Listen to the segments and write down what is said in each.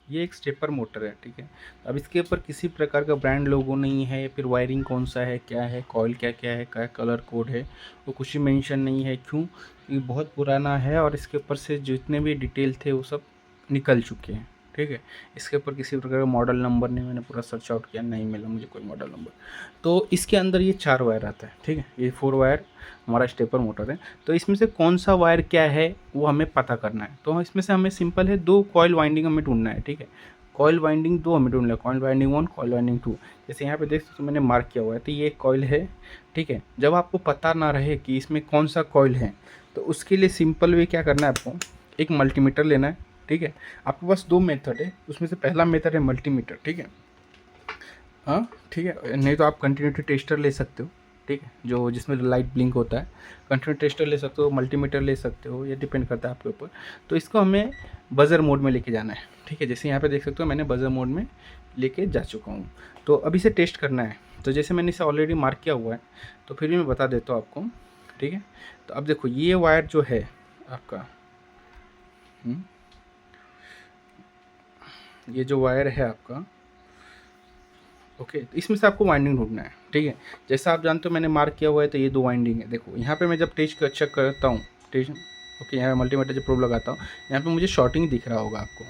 ये एक stepper motor है, ठीक है। अब इसके ऊपर किसी प्रकार का ब्रांड लोगो नहीं है या फिर वायरिंग कौन सा है, क्या है, कॉइल क्या क्या है, क्या कलर कोड है, वो कुछ भी मेंशन नहीं है। क्यों? ये बहुत पुराना है और इसके ऊपर से जितने भी डिटेल थे वो सब निकल चुके हैं, ठीक है। इसके ऊपर किसी प्रकार का मॉडल नंबर नहीं, मैंने पूरा सर्च आउट किया, नहीं मिला मुझे कोई मॉडल नंबर। तो इसके अंदर ये 4 वायर आता है, ठीक है। ये 4 वायर हमारा स्टेपर मोटर है। तो इसमें से कौन सा वायर क्या है वो हमें पता करना है। तो इसमें से हमें सिंपल है 2 कॉइल वाइंडिंग हमें ढूंढना है, ठीक है। कॉइल वाइंडिंग 2 हमें ढूंढना है, कॉइल वाइंडिंग 1, कॉइल वाइंडिंग 2। जैसे यहाँ पे देख सकते हो मैंने मार्क किया हुआ है, तो ये एक कॉइल है, ठीक है। जब आपको पता ना रहे कि इसमें कौन सा कॉइल है, तो उसके लिए सिंपल वे क्या करना है, आपको एक मल्टीमीटर लेना है, ठीक है। आपके पास 2 मेथड है, उसमें से पहला मेथड है मल्टीमीटर, ठीक है। हाँ, ठीक है। नहीं तो आप कंटिन्यूटी टेस्टर ले सकते हो, ठीक है, जो जिसमें लाइट ब्लिंक होता है। कंटिन्यूटी टेस्टर ले सकते हो, मल्टीमीटर ले सकते हो, ये डिपेंड करता है आपके ऊपर। तो इसको हमें बजर मोड में लेके जाना है, ठीक है। जैसे यहाँ पे देख सकते हो मैंने बजर मोड में लेके जा चुका हूँ। तो अब इसे टेस्ट करना है। तो जैसे मैंने इसे ऑलरेडी मार्क किया हुआ है, तो फिर भी मैं बता देता हूँ आपको, ठीक है। तो अब देखो ये वायर जो है आपका, ये जो वायर है आपका, ओके, तो इसमें से आपको वाइंडिंग ढूंढना है, ठीक है। जैसा आप जानते हो मैंने मार्क किया हुआ है, तो ये 2 वाइंडिंग है। देखो यहाँ पे मैं जब टेस्ट चेक करता हूँ, टेस्ट, ओके, यहाँ मल्टीमीटर जब प्रोब लगाता हूँ, यहाँ पे मुझे शॉर्टिंग दिख रहा होगा आपको,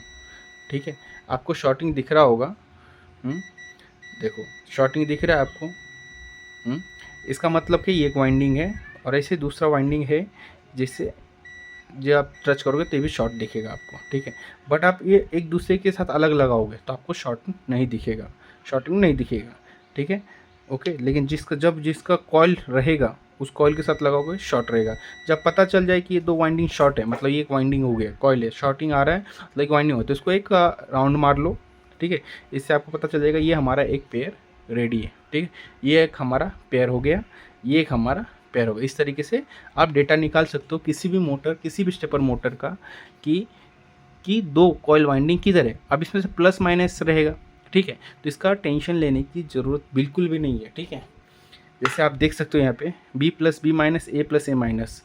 ठीक है। आपको शॉर्टिंग दिख रहा होगा, देखो शॉर्टिंग दिख रहा है आपको। इसका मतलब कि ये एक वाइंडिंग है और ऐसे दूसरा वाइंडिंग है, जिससे जो आप टच करोगे तो भी शॉर्ट दिखेगा आपको, ठीक है। बट आप ये एक दूसरे के साथ अलग लगाओगे तो आपको शॉर्टिंग नहीं दिखेगा, शॉर्टिंग नहीं दिखेगा, ठीक है, ओके। लेकिन जिसका कॉइल रहेगा उस कॉइल के साथ लगाओगे शॉर्ट रहेगा। जब पता चल जाए कि ये 2 वाइंडिंग शॉर्ट है, मतलब ये एक वाइंडिंग हो गया, कॉइल है, शॉर्टिंग आ रहा है, मतलब एक वाइंडिंग हो, तो इसको एक राउंड मार लो, ठीक है। इससे आपको पता चल जाएगा ये हमारा एक पेयर रेडी है, ठीक है। ये एक हमारा पेयर हो गया, ये एक हमारा पेयर होगा। इस तरीके से आप डेटा निकाल सकते हो किसी भी मोटर, किसी भी स्टेपर मोटर का, कि 2 कॉइल वाइंडिंग किधर है। अब इसमें से प्लस माइनस रहेगा, ठीक है। तो इसका टेंशन लेने की ज़रूरत बिल्कुल भी नहीं है, ठीक है। जैसे आप देख सकते हो यहाँ पे बी प्लस बी माइनस ए प्लस ए माइनस,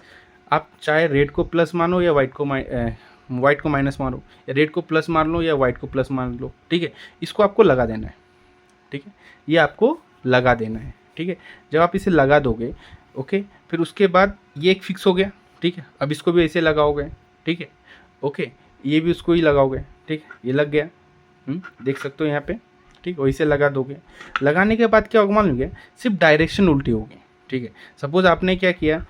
आप चाहे रेड को प्लस मानो या वाइट को माइनस मानो, या रेड को प्लस मान लो या वाइट को प्लस मान लो, ठीक है। इसको आपको लगा देना है, ठीक है, ये आपको लगा देना है, ठीक है। जब आप इसे लगा दोगे, ओके, फिर उसके बाद ये एक फिक्स हो गया, ठीक है। अब इसको भी ऐसे लगाओगे, ठीक है, ओके, ये भी उसको ही लगाओगे, ठीक है, ये लग गया, देख सकते हो यहाँ पे, ठीक, वैसे लगा दोगे। लगाने के बाद क्या होगा मालूम है, सिर्फ डायरेक्शन उल्टी होगी, ठीक है। सपोज आपने क्या किया,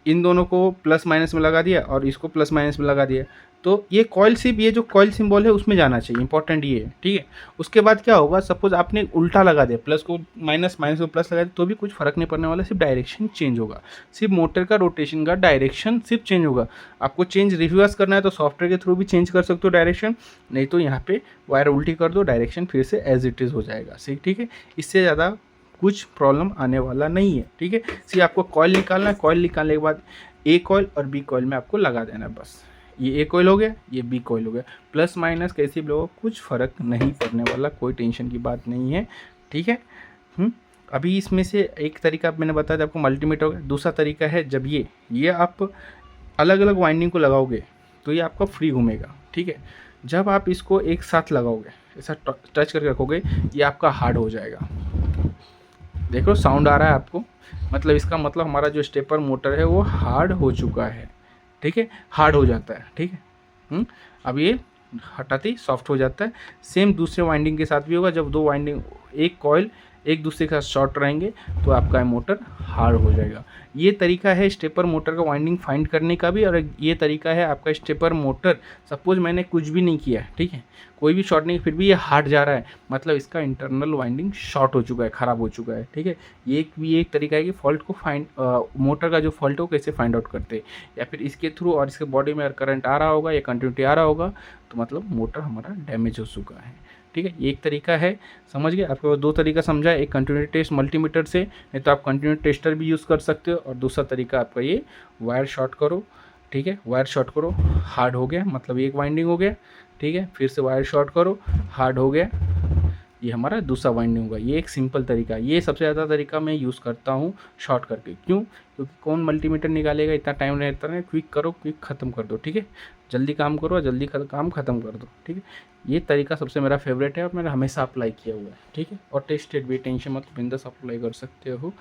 इन दोनों को प्लस माइनस में लगा दिया और इसको प्लस माइनस में लगा दिया, तो ये कॉइल सिर्फ ये जो कॉइल सिंबल है उसमें जाना चाहिए, इंपॉर्टेंट ये है, ठीक है। उसके बाद क्या होगा, सपोज आपने उल्टा लगा दिया, प्लस को माइनस, माइनस को प्लस लगा दिया, तो भी कुछ फर्क नहीं पड़ने वाला, सिर्फ डायरेक्शन चेंज होगा, सिर्फ मोटर का रोटेशन का डायरेक्शन सिर्फ चेंज होगा। आपको चेंज रिवर्स करना है तो सॉफ्टवेयर के थ्रू भी चेंज कर सकते हो डायरेक्शन, नहीं तो यहाँ पे वायर उल्टी कर दो, डायरेक्शन फिर से एज इट इज़ हो जाएगा, ठीक है। इससे ज़्यादा कुछ प्रॉब्लम आने वाला नहीं है, ठीक है। सिर्फ आपको कॉइल निकालना है, कॉइल निकालने के बाद ए कॉइल और बी कॉइल में आपको लगा देना है, बस। ये ए कॉइल हो गया, ये बी कॉइल हो गया, प्लस माइनस कैसे भी लोगों कुछ फ़र्क नहीं पड़ने वाला, कोई टेंशन की बात नहीं है, ठीक है। अभी इसमें से एक तरीका मैंने बताया था आपको, मल्टीमीटर हो गया। दूसरा तरीका है जब ये आप अलग अलग वाइंडिंग को लगाओगे तो ये आपका फ्री घूमेगा, ठीक है। जब आप इसको एक साथ लगाओगे, ऐसा टच करके रखोगे, ये आपका हार्ड हो जाएगा। देखो साउंड आ रहा है आपको, मतलब इसका मतलब हमारा जो स्टेपर मोटर है वो हार्ड हो चुका है, ठीक है, हार्ड हो जाता है, ठीक है। अब ये हटाते ही सॉफ्ट हो जाता है। सेम दूसरे वाइंडिंग के साथ भी होगा, जब 2 वाइंडिंग एक कॉइल एक दूसरे के साथ शॉर्ट रहेंगे तो आपका मोटर हार्ड हो जाएगा। ये तरीका है स्टेपर मोटर का वाइंडिंग फाइंड करने का भी, और ये तरीका है आपका स्टेपर मोटर, सपोज मैंने कुछ भी नहीं किया, ठीक है, कोई भी शॉर्ट नहीं, फिर भी ये हार्ड जा रहा है, मतलब इसका इंटरनल वाइंडिंग शॉर्ट हो चुका है, ख़राब हो चुका है, ठीक है। ये भी एक तरीका है कि फॉल्ट को मोटर का जो फॉल्ट हो कैसे फाइंड आउट करते हैं, या फिर इसके थ्रू और इसके बॉडी में करंट आ रहा होगा या कंटिन्यूटी आ रहा होगा तो मतलब मोटर हमारा डैमेज हो चुका है, ठीक है। ये एक तरीका है, समझ गए। आपके पास 2 तरीका समझा, एक कंटिन्यूटी टेस्ट मल्टीमीटर से, नहीं तो आप कंटिन्यूटी टेस्टर भी यूज़ कर सकते हो, और दूसरा तरीका आपका ये वायर शॉर्ट करो, ठीक है, वायर शॉर्ट करो, हार्ड हो गया, मतलब एक वाइंडिंग हो गया, ठीक है, फिर से वायर शॉर्ट करो, हार्ड हो गया, ये हमारा दूसरा वाइंडिंग होगा। ये एक सिंपल तरीका है, ये सबसे ज़्यादा तरीका मैं यूज़ करता हूँ शॉर्ट करके। क्यों? क्योंकि कौन मल्टीमीटर निकालेगा, इतना टाइम रहता है, क्विक करो, क्विक ख़त्म कर दो, ठीक है। जल्दी काम करो और जल्दी काम ख़त्म कर दो, ठीक है। ये तरीका सबसे मेरा फेवरेट है और मैंने हमेशा अप्लाई किया हुआ है, ठीक है। और टेस्टेड भी, टेंशन मत, बिंदास अप्लाई कर सकते हो,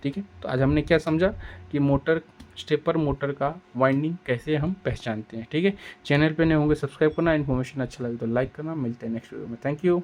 ठीक है। तो आज हमने क्या समझा कि मोटर, स्टेपर मोटर का वाइंडिंग कैसे हम पहचानते हैं, ठीक है। चैनल पे नए होंगे सब्सक्राइब करना, इन्फॉर्मेशन अच्छा लगे तो लाइक करना। मिलते हैं नेक्स्ट वीडियो में, थैंक यू।